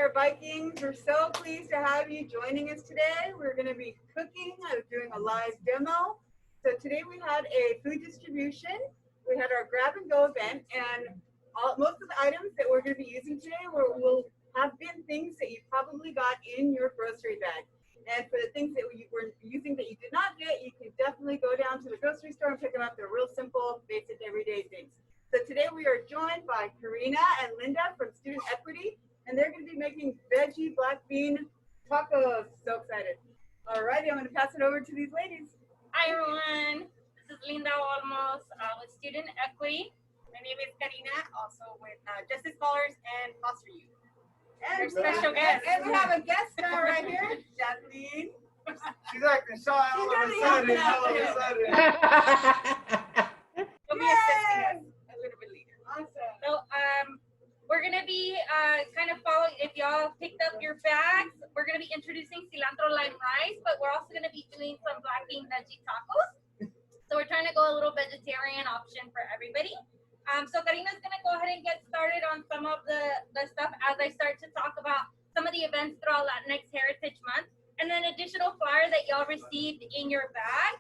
our Vikings. We're so pleased to have you joining us today. We're going to be cooking, doing a live demo. So today we had a food distribution. We had our grab and go event, and most of the items that we're going to be using today will have been things that you probably got in your grocery bag. And for the things that you were using that you did not get, you can definitely go down to the grocery store and pick them up. They're real simple, basic, everyday things. So today we are joined by Karina and Linda from Student Equity, and they're going to be making veggie black bean tacos. So excited. All righty, I'm going to pass it over to these ladies. Hi everyone, this is Linda Olmos with Student Equity. My name is Karina, also with Justice Scholars and Foster Youth. And special guest. And we have a guest star right here, Kathleen. She's acting shy all of a sudden. She'll be assisting us a little bit later. Awesome. So we're gonna be kind of following. If y'all picked up your bags, we're gonna be introducing cilantro lime rice, but we're also gonna be doing some black bean veggie tacos. So we're trying to go a little vegetarian option for everybody. So Karina's gonna go ahead and get started on some of the stuff as I start to talk about some of the events throughout Latinx Heritage Month, and then additional flyer that y'all received in your bag.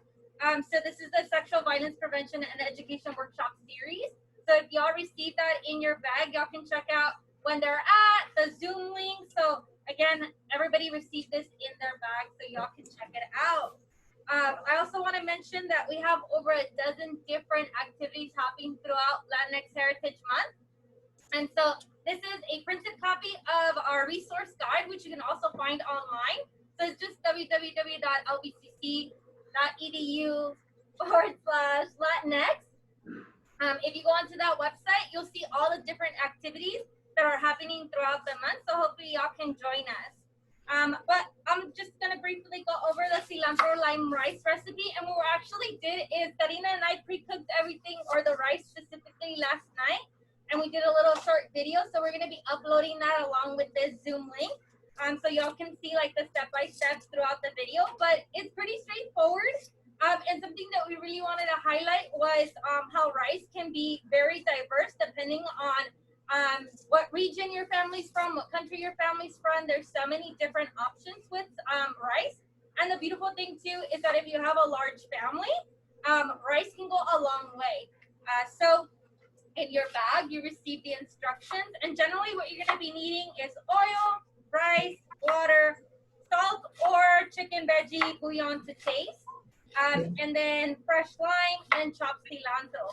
So this is the Sexual Violence Prevention and Education Workshop Series. So if y'all received that in your bag, y'all can check out when they're at the Zoom link. So again, everybody received this in their bag, so y'all can check it out. I also want to mention that we have over a dozen different activities happening throughout Latinx Heritage Month. And so this is a printed copy of our resource guide, which you can also find online. So it's just www.lbcc.edu/Latinx. If you go onto that website, you'll see all the different activities that are happening throughout the month. So hopefully y'all can join us. But I'm just gonna briefly go over the cilantro lime rice recipe. And what we actually did is Karina and I pre-cooked everything, or the rice specifically, last night. And we did a little short video. So we're gonna be uploading that along with this Zoom link. So y'all can see like the step-by-steps throughout the video, but it's pretty straightforward. And something that we really wanted to highlight was how rice can be very diverse depending on what region your family's from, what country your family's from. There's so many different options with rice. And the beautiful thing too is that if you have a large family, rice can go a long way. So in your bag, you receive the instructions, and generally what you're gonna be needing is oil, rice, water, salt or chicken veggie bouillon to taste, and then fresh lime and chopped cilantro.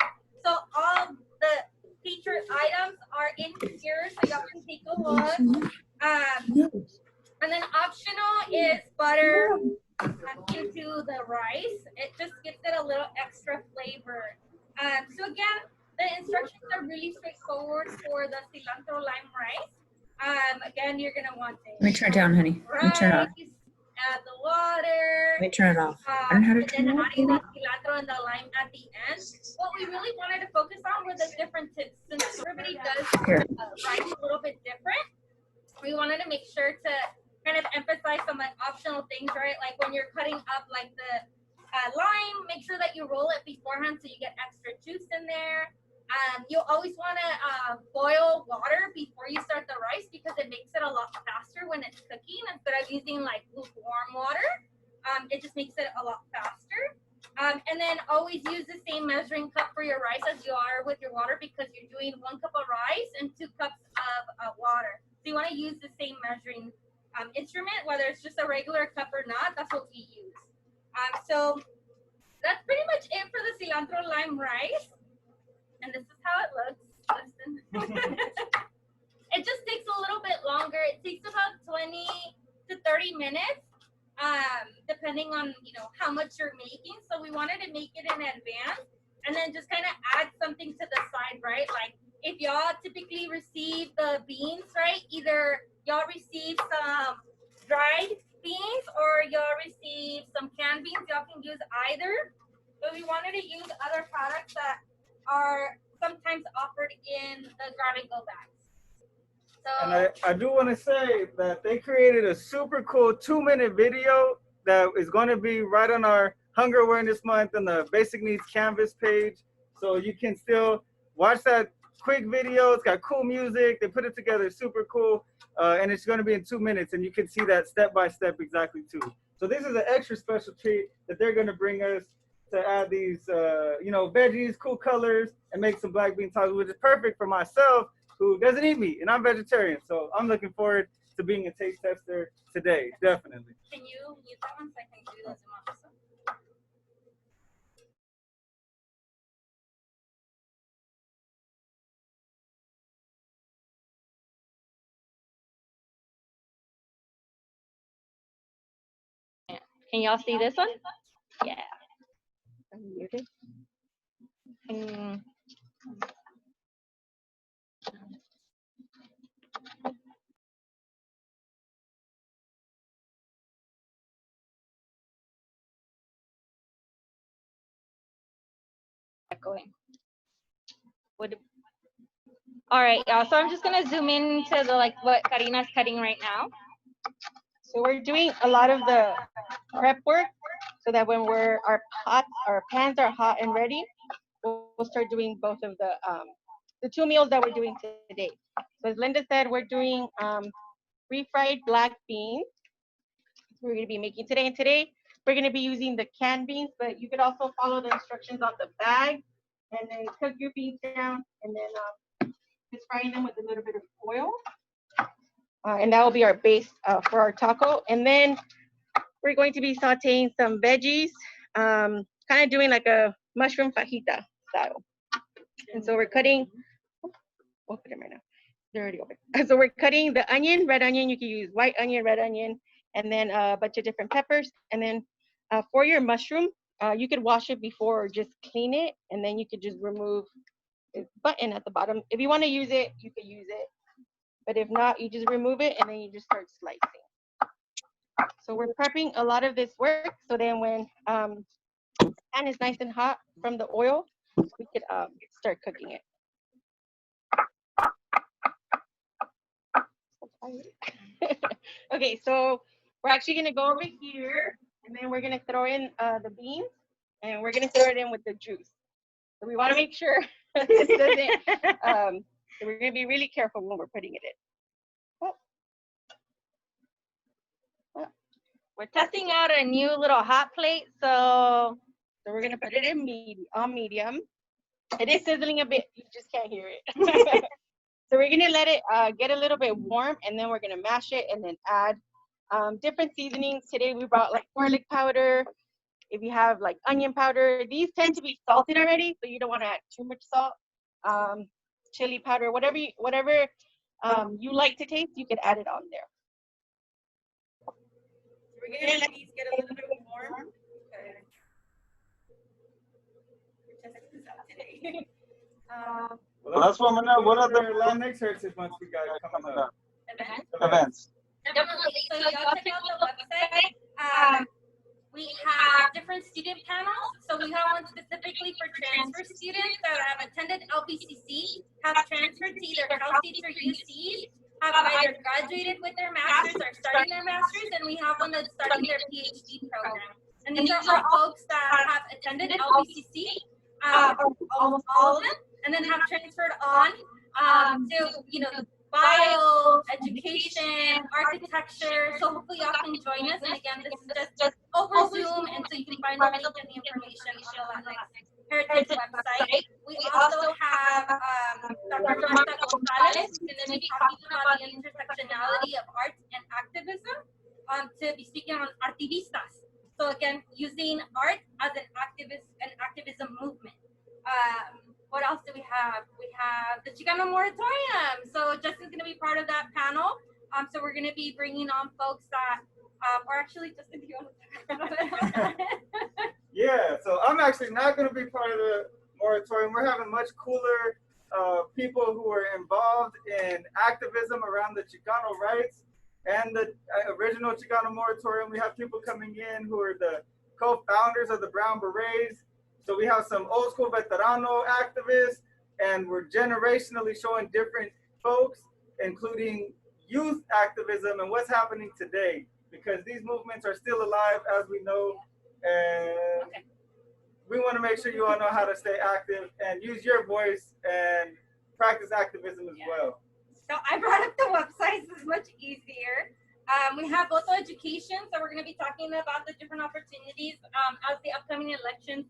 So all the featured items are in here, so y'all can take a look. And then optional is butter into the rice. It just gives it a little extra flavor. So again, the instructions are really straightforward for the cilantro lime rice. Again, you're gonna want to. Let me turn it down, honey. Let me turn it off. Add the water. Let me turn it off. I don't know how to turn it off. And then adding the cilantro and the lime at the end. What we really wanted to focus on were the different tips. Since everybody does rice a little bit different, we wanted to make sure to kind of emphasize some like optional things, right? Like when you're cutting up like the lime, make sure that you roll it beforehand so you get extra juice in there. You'll always want to boil water before you start the rice because it makes it a lot faster when it's cooking instead of using like lukewarm water. It just makes it a lot faster. And then always use the same measuring cup for your rice as you are with your water, because you're doing 1 cup of rice and 2 cups of water. So you want to use the same measuring instrument, whether it's just a regular cup or not. That's what we use. So that's pretty much it for the cilantro lime rice. And this is how it looks. Listen. It just takes a little bit longer. It takes about 20 to 30 minutes, depending on how much you're making. So we wanted to make it in advance, and then just kind of add something to the side, right? Like if y'all typically receive the beans, right? Either y'all receive some dried beans or y'all receive some canned beans. Y'all can use either, but we wanted to use other products that are sometimes offered in the grab and go bags. So, and I do want to say that they created a super cool 2-minute video that is going to be right on our Hunger Awareness Month and the Basic Needs Canvas page. So you can still watch that quick video. It's got cool music. They put it together super cool. and it's going to be in 2 minutes, and you can see that step by step exactly too. So this is an extra special treat that they're going to bring us to add these, veggies, cool colors, and make some black bean tacos, which is perfect for myself who doesn't eat meat, and I'm vegetarian. So I'm looking forward to being a taste tester today, definitely. Can you use that one so I can do the zoom out? Can y'all see this one? Yeah. Mm. Going. All right, y'all. So I'm just gonna zoom in to the what Karina's cutting right now. So we're doing a lot of the prep work so that when our pans are hot and ready, we'll start doing both of the 2 meals that we're doing today. So as Linda said, we're doing refried black beans. We're going to be making today, and today we're going to be using the canned beans, but you could also follow the instructions on the bag and then cook your beans down and then just frying them with a little bit of oil. And that will be our base for our taco. And then we're going to be sauteing some veggies, kind of doing like a mushroom fajita style. And so we're cutting, we'll put them right now. They're already open. So we're cutting the onion, red onion. You can use white onion, red onion, and then a bunch of different peppers. And then for your mushroom, you could wash it before or just clean it. And then you could just remove the button at the bottom. If you want to use it, you could use it. But if not, you just remove it and then you just start slicing. So we're prepping a lot of this work. So then when the pan is nice and hot from the oil, we could start cooking it. Okay, so we're actually gonna go over here and then we're gonna throw in the beans and we're gonna throw it in with the juice. So we wanna make sure this doesn't, so we're gonna be really careful when we're putting it in. We're testing out a new little hot plate, so we're gonna put it in medium. It is sizzling a bit, you just can't hear it. So we're gonna let it get a little bit warm, and then we're gonna mash it and then add different seasonings. Today we brought like garlic powder. If you have like onion powder, these tend to be salted already, so you don't want to add too much salt. Chili powder, whatever you like to taste, you could add it on there. We're gonna let these get a little bit warm. Okay. We're testing this out today. Well, that's what what other Latinx heritage months we got coming up? Events. Definitely. So y'all check out the website. We have different student panels. So we have one specifically for transfer students that have attended LBCC, have transferred to either Cal States or UCs, have either graduated with their master's or starting their master's, and we have one that's starting their PhD program. And these are all folks that have attended LBCC, almost all of them, and then have transferred on to bio, education, architecture. So hopefully y'all can join us. And again, this is just over Zoom, and so you can find the link and the information on the Latinx Heritage website. We also have Dr. Marta Gonzalez, who's going to be talking about the intersectionality of art and activism, to be speaking on Artivistas. So again, using art as an activism movement. What else do we have? We have the Chicano Moratorium. So Justin's going to be part of that panel. So we're going to be bringing on folks that are actually Justin. Do you want to Yeah, so I'm actually not going to be part of the moratorium. We're having much cooler people who are involved in activism around the Chicano rights and the original Chicano moratorium. We have people coming in who are the co-founders of the Brown Berets. So we have some old school veterano activists, and we're generationally showing different folks, including youth activism and what's happening today, because these movements are still alive, as we know, and we want to make sure you all know how to stay active and use your voice and practice activism as well. So I brought up the website, so it's much easier. We have Voto Education, so we're going to be talking about the different opportunities as the upcoming elections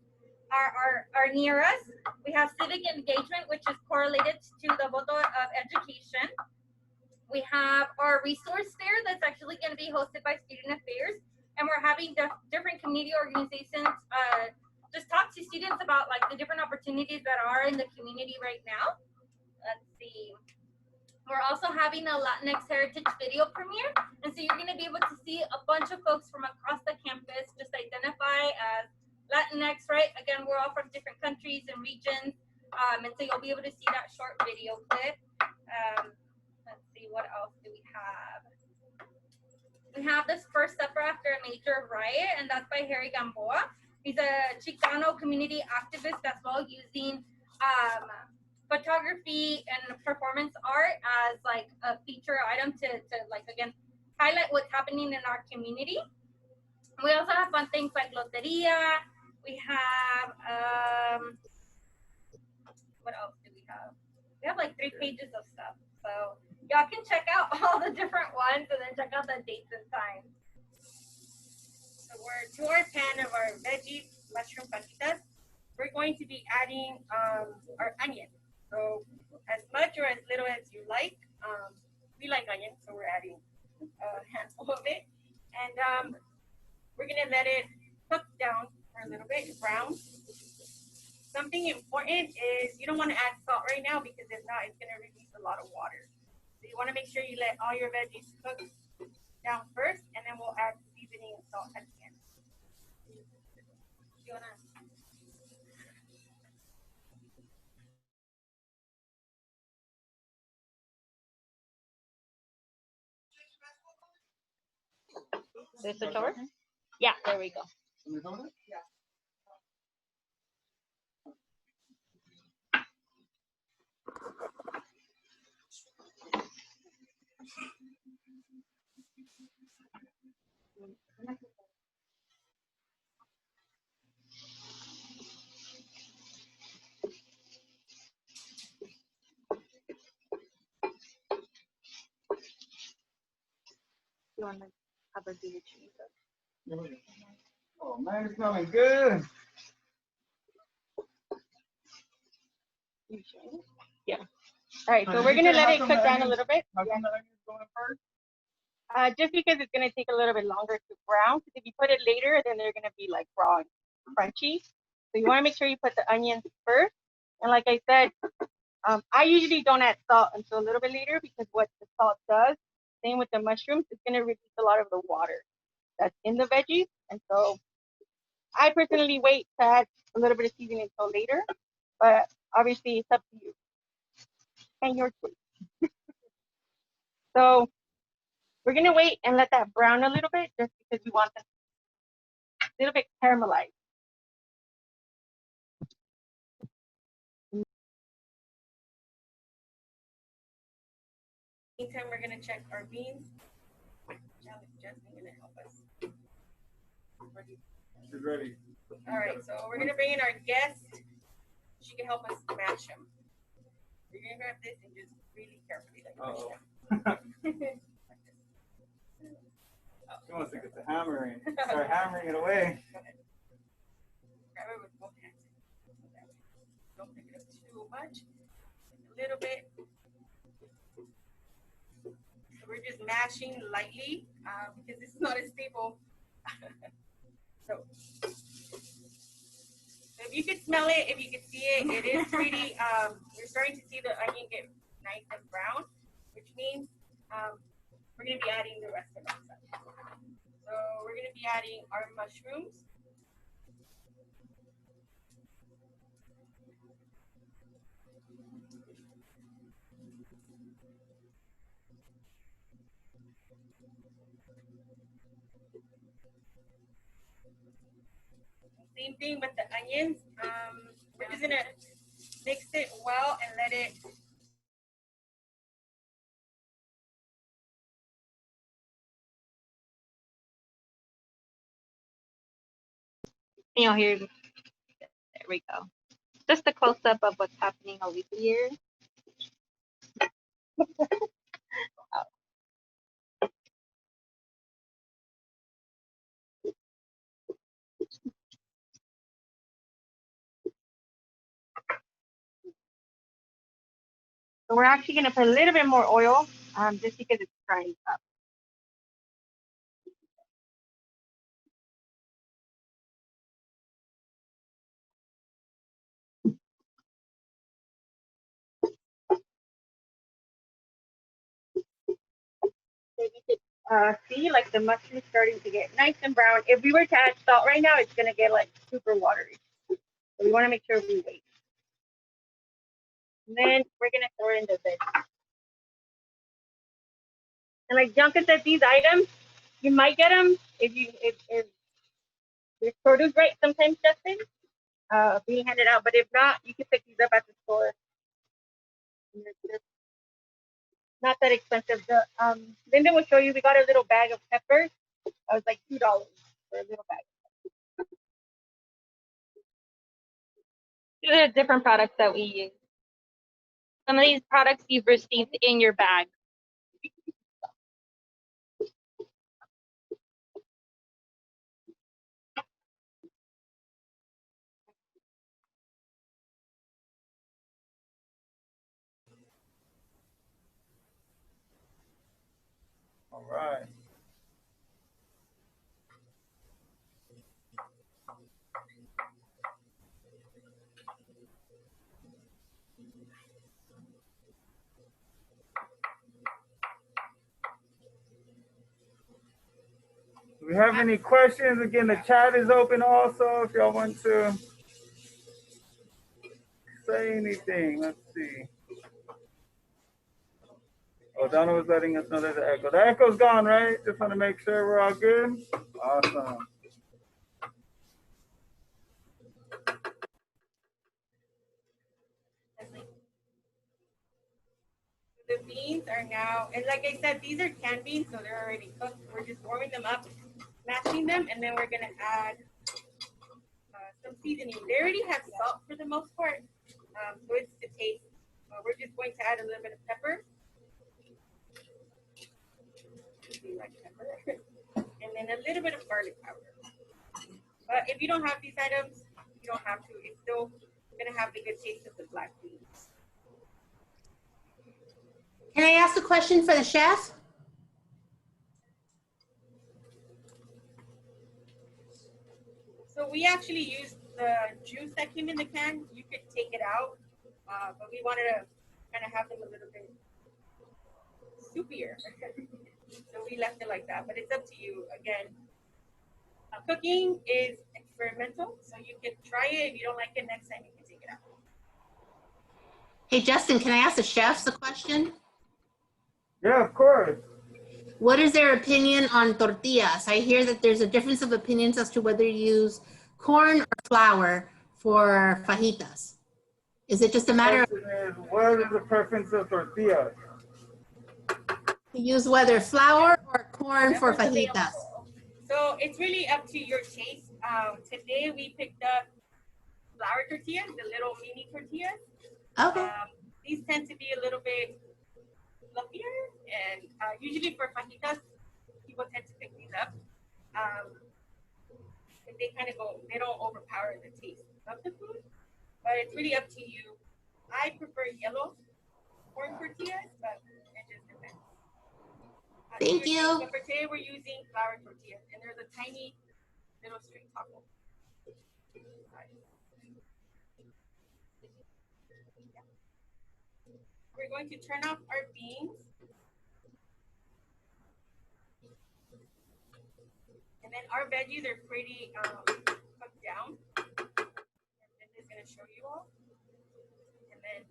are near us. We have Civic Engagement, which is correlated to the Voto of Education. We have our resource fair that's actually going to be hosted by Student Affairs, and we're having different community organizations just talk to students about like the different opportunities that are in the community right now. Let's see. We're also having a Latinx Heritage video premiere, and so you're going to be able to see a bunch of folks from across the campus just identify as Latinx, right? Again, we're all from different countries and regions, and so you'll be able to see that short video clip. Let's see, what else do we have? We have this First Supper After a Major Riot, and that's by Harry Gamboa. He's a Chicano community activist as well, using photography and performance art as like a feature item to like, again, highlight what's happening in our community. We also have fun things like Loteria. We have, what else do we have? We have like 3 pages of stuff. So y'all can check out all the different ones and then check out the dates and times. So we're to our pan of our veggie mushroom fajitas. We're going to be adding our onion. So as much or as little as you like. We like onion, so we're adding a handful of it. And we're gonna let it cook down for a little bit, brown. Something important is you don't want to add salt right now because if not, it's gonna release a lot of water. So you want to make sure you let all your veggies cook down first, and then we'll add seasoning and salt at the end. You wanna? This switch over? Yeah, there we go. You want to have her do the cheese? Oh man, it's smelling good. Yeah. All right, so we're gonna let it cook down a little bit. How come the onions going first? Just because it's gonna take a little bit longer to brown. Because if you put it later, then they're gonna be like raw and crunchy. So you want to make sure you put the onions first. And like I said, I usually don't add salt until a little bit later because what the salt does, same with the mushrooms, it's gonna release a lot of the water that's in the veggies. And so I personally wait to add a little bit of seasoning until later, but obviously it's up to you and your choice. So we're gonna wait and let that brown a little bit just because we want them a little bit caramelized. Meantime, we're gonna check our beans. Jasmine's gonna help us. She's ready. All right, so we're gonna bring in our guest. She can help us mash them. You're gonna grab this and just really carefully like mash them. She wants to get the hammer and start hammering it away. Grab it with both hands. Don't pick it up too much. A little bit. So we're just mashing lightly because this is not a staple. So if you could smell it, if you could see it, it is pretty, you're starting to see the onion get nice and brown, which means we're going to be adding the rest of our stuff. So we're going to be adding our mushrooms. Same thing with the onions. We're just going to mix it well and let it Here, there we go. Just a close up of what's happening over here. So we're actually gonna put a little bit more oil, just because it's frying up. So you could see like the mushroom starting to get nice and brown. If we were to add salt right now, it's gonna get like super watery. So we want to make sure we wait. And then we're gonna throw in the veg. And like Bianca said, these items you might get them if there's produce right sometimes, Justin. Being handed out, but if not, you can pick these up at the store. They're not that expensive. The Linda will show you. We got a little bag of peppers. It was like $2 for a little bag. These are different products that we use. Some of these products you've received in your bag. All right. Do we have any questions? Again, the chat is open also if y'all want to say anything. Let's see. Oh, Donna was letting us know there's an echo. The echo's gone, right? Just want to make sure we're all good. Awesome. The beans are now, and like I said, these are canned beans, so they're already cooked. We're just warming them up, mashing them, and then we're gonna add some seasoning. They already have salt for the most part, so it's to taste. We're just going to add a little bit of pepper. We like pepper, and then a little bit of garlic powder. But if you don't have these items, you don't have to. It's still gonna have the good taste of the black beans. Can I ask a question for the chef? So we actually used the juice that came in the can. You could take it out, but we wanted to kind of have them a little bit soupier. So we left it like that, but it's up to you. Again, cooking is experimental, so you can try it. If you don't like it, next time you can take it out. Hey, Justin, can I ask the chefs a question? Yeah, of course. What is their opinion on tortillas? I hear that there's a difference of opinions as to whether you use corn or flour for fajitas. Is it just a matter of Question is, what is the preference of tortillas? use whether flour or corn for Whatever's fajitas? available. So it's really up to your taste. Today we picked up flour tortillas, the little mini tortillas. Okay. These tend to be a little bit fluffier, and usually for fajitas, people tend to pick these up. They kind of go, they don't overpower the taste of the food, but it's really up to you. I prefer yellow corn tortillas, but it just depends. Thank you. But for today, we're using flour tortillas, and there's a tiny little straight taco. We're going to turn off our beans. And then our veggies are pretty cooked down. And this is going to show you all. And then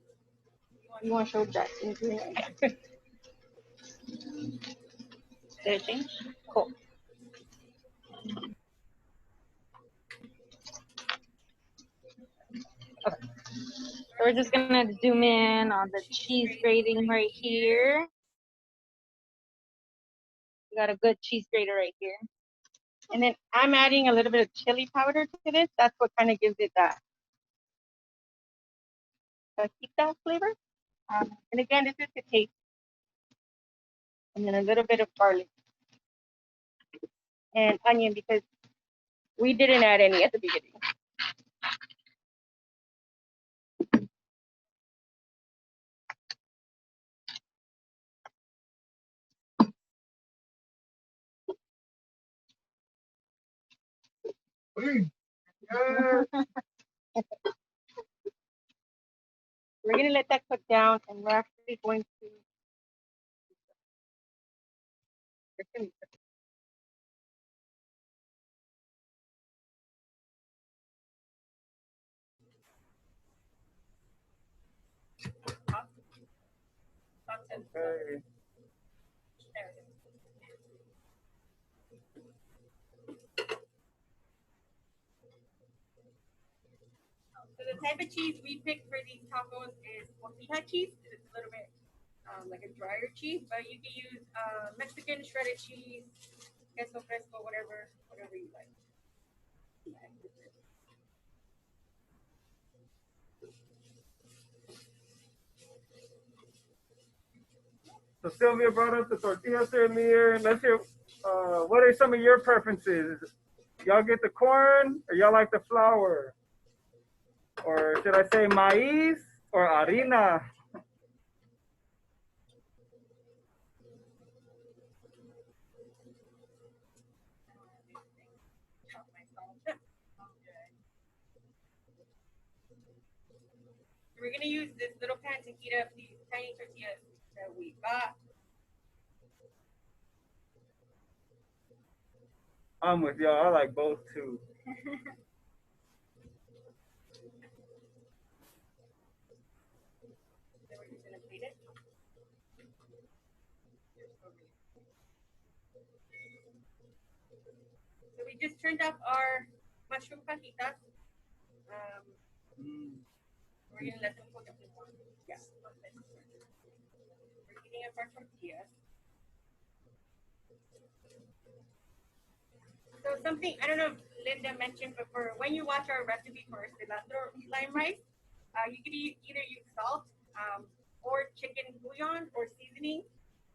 You want to show that ingredient? Did it change? Cool. So we're just gonna zoom in on the cheese grating right here. We got a good cheese grater right here. And then I'm adding a little bit of chili powder to this. That's what kind of gives it that fajita flavor. And again, this is to taste. and then a little bit of garlic and onion because we didn't add any at the beginning. We're gonna let that cook down, and we're actually going to. Okay. So the type of cheese we pick for these tacos is cotija cheese. It's a little bit like a drier cheese, but you can use Mexican shredded cheese, queso fresco, whatever you like. So Sylvia brought up the tortillas earlier. Let's hear, what are some of your preferences? Y'all get the corn or y'all like the flour? Or should I say maíz or harina? We're gonna use this little pan to heat up these tiny tortillas that we got. I'm with y'all. I like both too. Then we're just gonna plate it. So we just turned up our mushroom fajitas. We're gonna let them cook a bit more. Yeah. We're heating up our tortillas. So something, I don't know if Linda mentioned, but for when you watch our recipe for cilantro lime rice, you could either use salt or chicken bouillon or seasoning.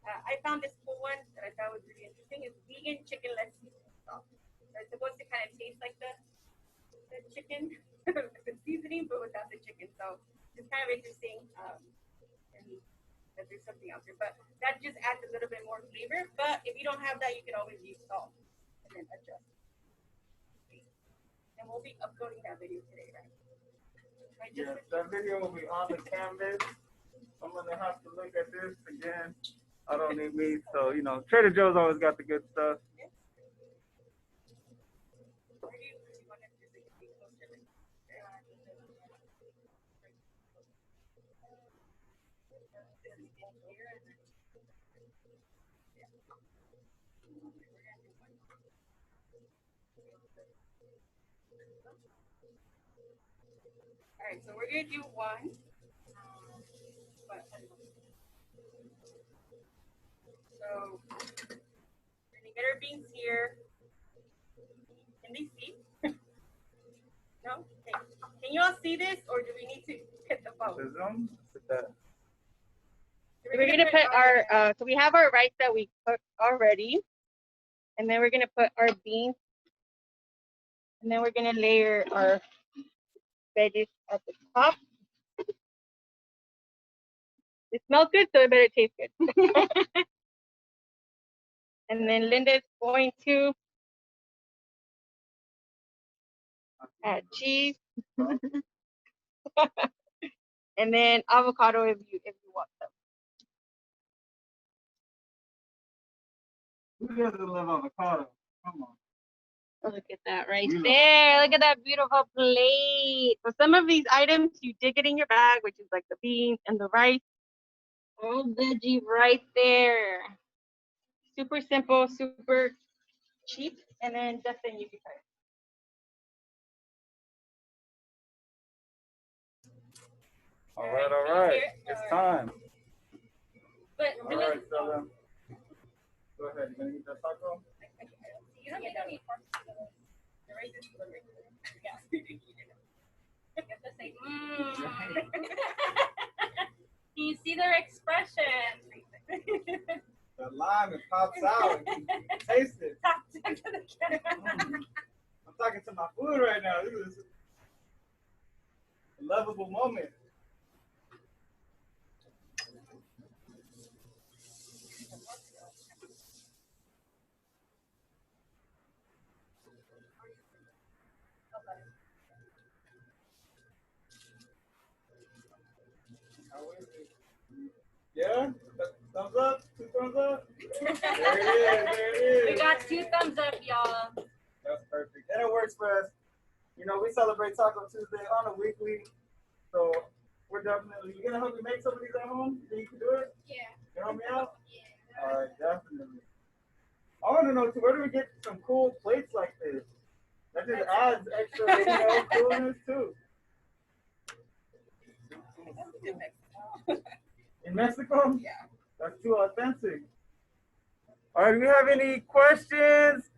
I found this cool one that I thought was really interesting. It's vegan chicken leg seasoning salt. So it's supposed to kind of taste like the chicken, the seasoning, but without the chicken. So it's kind of interesting. And that there's something out there, but that just adds a little bit more flavor. But if you don't have that, you can always use salt and then adjust. And we'll be uploading that video today, right? Yes, that video will be on the canvas. I'm gonna have to look at this again. I don't need meat, so you know, Trader Joe's always got the good stuff. All right, so we're gonna do one. So we're gonna get our beans here. Can they see? No? Okay. Can you all see this, or do we need to hit the phone? The Zoom? With that. We're gonna put our so we have our rice that we cooked already, and then we're gonna put our beans, and then we're gonna layer our veggies at the top. It smells good, so it better taste good. And then Linda's going to add cheese, and then avocado if you want them. Who doesn't love avocado? Come on. Look at that right there. Look at that beautiful plate. So some of these items you did get in your bag, which is like the beans and the rice. All veggie right there. Super simple, super cheap. And then Justin, you can try it. All right. It's time. But All right, Stella. Go ahead. You gonna eat that taco? you don't need any pork. The rice is good. Yeah. You have to say, Can you see their expression? That lime, it pops out. You can taste it. I'm talking to my food right now. This is a lovable moment. Yeah? Thumbs up? 2 thumbs up? There it is. There it We is. got 2 thumbs up, y'all. That's perfect. And it works for us. You know, we celebrate Taco Tuesday on a weekly. So we're definitely, you're going to help me make some of these at home? You think you can do it? Yeah. You help me out? Yeah. All right, definitely. I want to know, too, where do we get some cool plates like this? That just adds extra, you know, coolness, too. In Mexico? Yeah. That's too authentic. All right, do we have any questions?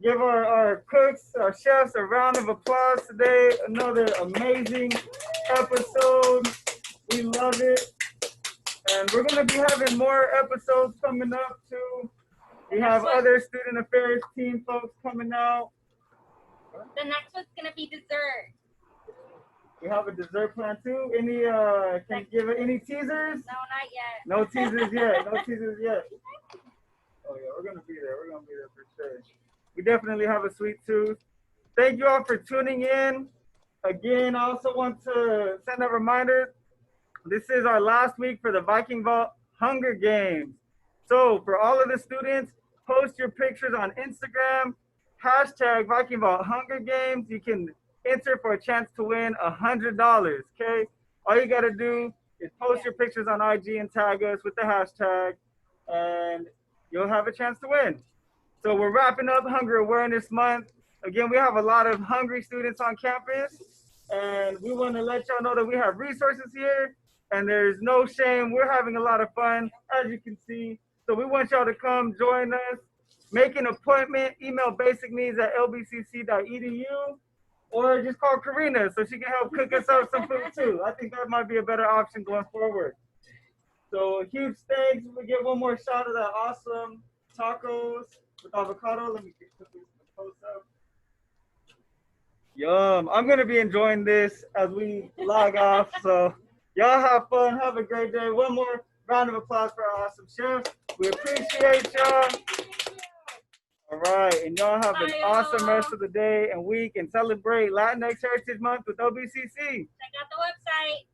Give our cooks, our chefs a round of applause today. Another amazing episode. We love it. And we're going to be having more episodes coming up, too. We have other student affairs team folks coming out. The next one's gonna be dessert. We have a dessert plan, too. Any, can you give it any teasers? No, not yet. No teasers yet. No teasers yet. Oh, yeah, we're going to be there. We're going to be there for sure. We definitely have a sweet tooth. Thank you all for tuning in. Again, I also want to send a reminder. This is our last week for the Viking Vault Hunger Games. So for all of the students, post your pictures on Instagram, hashtag Viking Vault Hunger Games. You can enter for a chance to win $100, okay? All you gotta do is post your pictures on IG and tag us with the hashtag, and you'll have a chance to win. So we're wrapping up Hunger Awareness Month. Again, we have a lot of hungry students on campus, and we want to let y'all know that we have resources here, and there's no shame. We're having a lot of fun, as you can see. So we want y'all to come join us. Make an appointment, email basicneeds@lbcc.edu, or just call Karina so she can help cook us up some food too. I think that might be a better option going forward. So a huge thanks. We get one more shot of that awesome tacos with avocado. Let me put this close up. Yum. I'm going to be enjoying this as we log off. So y'all have fun. Have a great day. One more round of applause for our awesome chefs. We appreciate y'all. All right. And y'all have an awesome rest of the day and week, and celebrate Latinx Heritage Month with OBCC. Check out the website.